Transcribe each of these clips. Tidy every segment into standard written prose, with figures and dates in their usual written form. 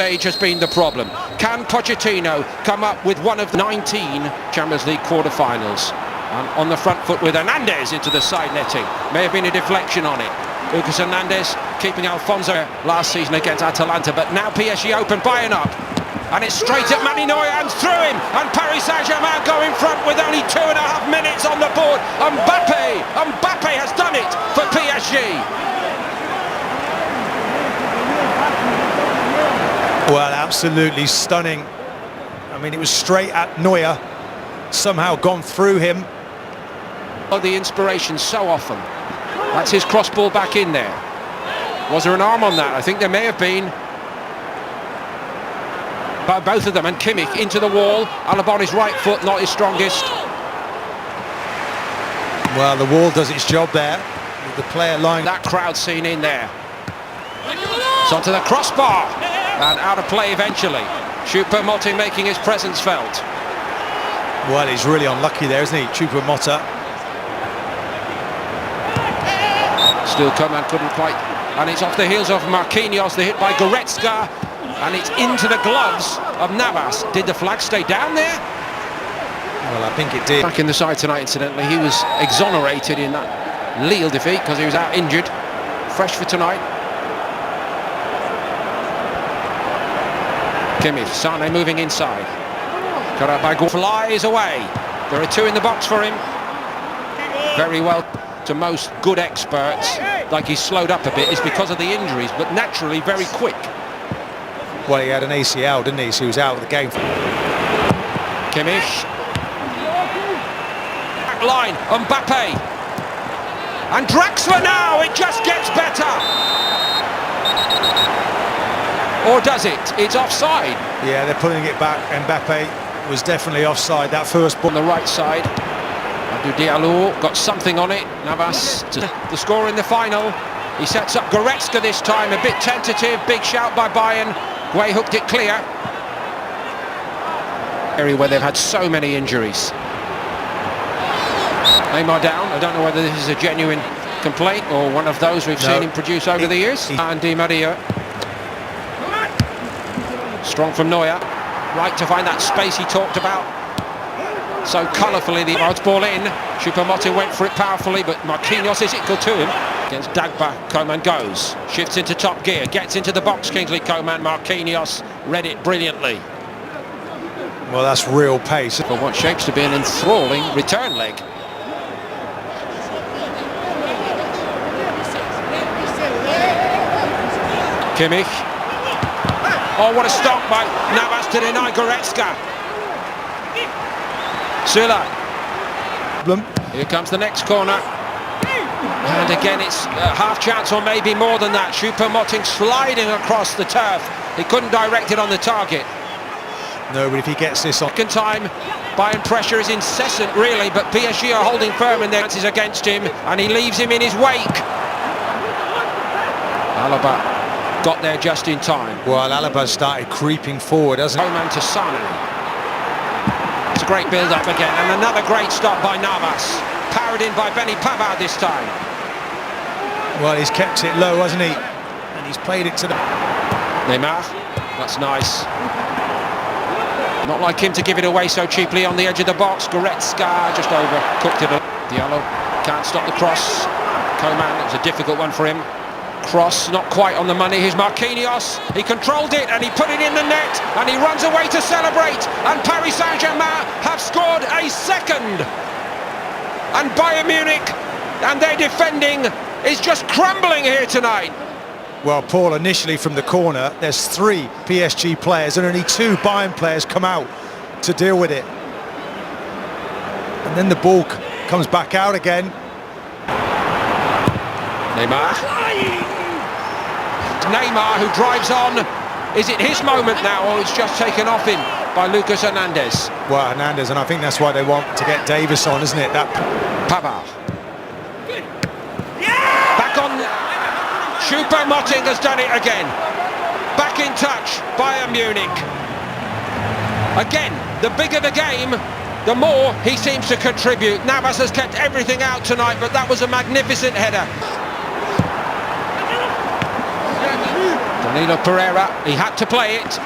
Stage has been the problem. Can Pochettino come up with one of 19 Champions League quarter-finals? And on the front foot with Hernandez into the side netting. May have been a deflection on it. Lucas Hernandez keeping Alfonso last season against Atalanta, but now PSG open, Bаyern up. And it's straight at Mani Neuer and through him. And Paris Saint-Germain go in front with only 2.5 minutes on the board. Mbappe has done it for PSG. Well, absolutely stunning. I mean, it was straight at Neuer, somehow gone through him. Oh, the inspiration so often. That's his cross ball back in there. Was there an arm on that? I think there may have been. But both of them, and Kimmich into the wall. Alaba on his right foot, not his strongest. Well, the wall does its job there, with the player lying. That crowd scene in there. It's onto the crossbar. And out of play eventually. Choupo-Moting making his presence felt. Well, he's really unlucky there, isn't he, Choupo-Moting? Still Coman couldn't quite. And it's off the heels of Marquinhos, the hit by Goretzka. And it's into the gloves of Navas. Did the flag stay down there? Well, I think it did. Back in the side tonight, incidentally. He was exonerated in that Lille defeat because he was out injured. Fresh for tonight. Kimmich, Sane moving inside. Got out by flies away. There are two in the box for him. Very well. To most good experts, like he's slowed up a bit, is because of the injuries, but naturally very quick. Well, he had an ACL, didn't he? So he was out of the game. Kimmich. Back line, Mbappe. And Draxler now, it just gets better. Or does it? It's offside. Yeah, they're pulling it back. Mbappe was definitely offside, that first ball. On the right side. Abdou Diallo got something on it. Navas, the score in the final. He sets up Goretzka this time, a bit tentative, big shout by Bаyern. Guay hooked it clear. Area where they've had so many injuries. Neymar down. I don't know whether this is a genuine complaint or one of those we've seen him produce over the years. And Di Maria. Strong from Neuer. Right to find that space he talked about. So colourfully, the odds ball in. Choupo-Moting went for it powerfully, but Marquinhos is equal to him. Against Dagba, Coman goes. Shifts into top gear, gets into the box, Kingsley Coman. Marquinhos read it brilliantly. Well, that's real pace. For what shapes to be an enthralling return leg. Kimmich. Oh, what a stop by Navas to deny Goretzka. Sula. Here comes the next corner. And again, it's a half chance or maybe more than that. Choupo-Moting sliding across the turf. He couldn't direct it on the target. No, but if he gets this on... Second time, Bаyern pressure is incessant, really, but PSG are holding firm in their chances against him, and he leaves him in his wake. Alaba got there just in time. Well, Alaba started creeping forward, hasn't he? Coman to Sane. It's a great build-up again, and another great stop by Navas. Powered in by Benny Pavard this time. Well, he's kept it low, hasn't he? And he's played it to the... Neymar, that's nice. Not like him to give it away so cheaply on the edge of the box. Goretzka just overcooked it. Diallo can't stop the cross. Coman, it was a difficult one for him. Cross, not quite on the money. Here's Marquinhos. He controlled it and he put it in the net. And he runs away to celebrate. And Paris Saint-Germain have scored a second. And Bayern Munich and their defending is just crumbling here tonight. Well, Paul, initially from the corner, there's 3 PSG players and only 2 Bayern players come out to deal with it. And then the ball comes back out again. Neymar, who drives on. Is it his moment now, or it's just taken off him by Lucas Hernandez? Well, Hernandez, and I think that's why they want to get Davis on, isn't it? That Pavard. Back on. Choupo-Moting has done it again. Back in touch, Bayern Munich. Again, the bigger the game, the more he seems to contribute. Navas has kept everything out tonight, but that was a magnificent header. Danilo Pereira, he had to play it,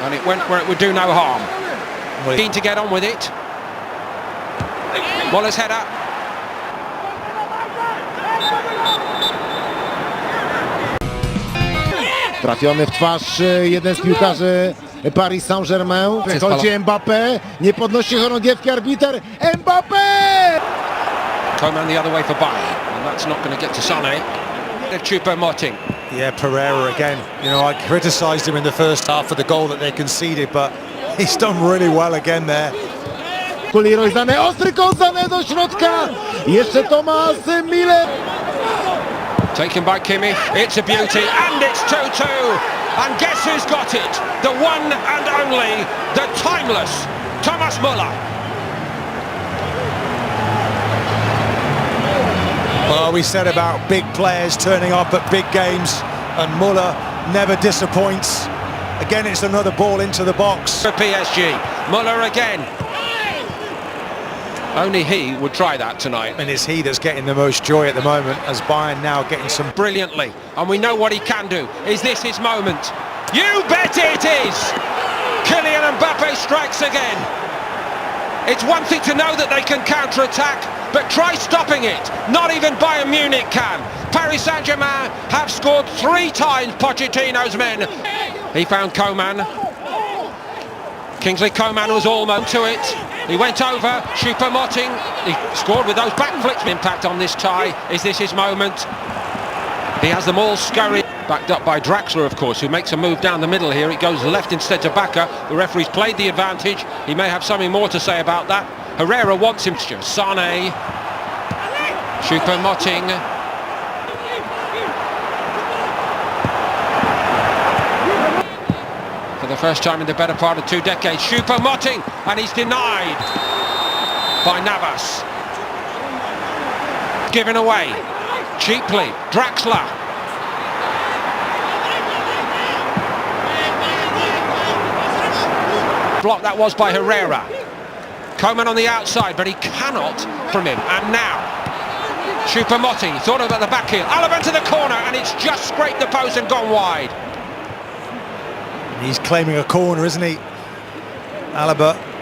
and it went where it would do no harm. Keen to get on with it. Muller's header. Trafiony w twarz jeden z piłkarzy Paris Saint-Germain. Wychodzi Mbappé, nie podnosi chorągiewki arbiter. Mbappé! Coman the other way for Bаyern, and that's not going to get to Sané. Choupo-Moting. Yeah, Pereira again. You know, I criticised him in the first half for the goal that they conceded, but he's done really well again there. Leroy Sané, ostry kąt Sané do środka. Jeszcze Thomas Müller. Taken by Kimmich, it's a beauty, and it's 2-2. And guess who's got it? The one and only, the timeless Thomas Müller. Well, we said about big players turning up at big games, and Müller never disappoints. Again, it's another ball into the box. For PSG, Müller again. Only he would try that tonight. And it's he that's getting the most joy at the moment, as Bayern now getting some... Brilliantly, and we know what he can do. Is this his moment? You bet it is! Kylian Mbappé strikes again. It's one thing to know that they can counter-attack, but try stopping it. Not even Bayern Munich can. Paris Saint-Germain have scored 3 times, Pochettino's men. He found Coman. Kingsley Coman was almost to it. He went over, Choupo-Moting. He scored with those backflips. Impact on this tie. Is this his moment? He has them all scurried. Backed up by Draxler, of course, who makes a move down the middle here. It goes left instead to Bakker. The referee's played the advantage. He may have something more to say about that. Herrera wants him to. Sané. Choupo-Moting. For the first time in the better part of 2 decades, Choupo-Moting, and he's denied by Navas. Given away cheaply. Draxler. Block that was by Herrera. Coman on the outside, but he cannot from him. And now Choupo-Moting thought about the back heel. Alaba to the corner, and it's just scraped the post and gone wide. He's claiming a corner, isn't he? Alaba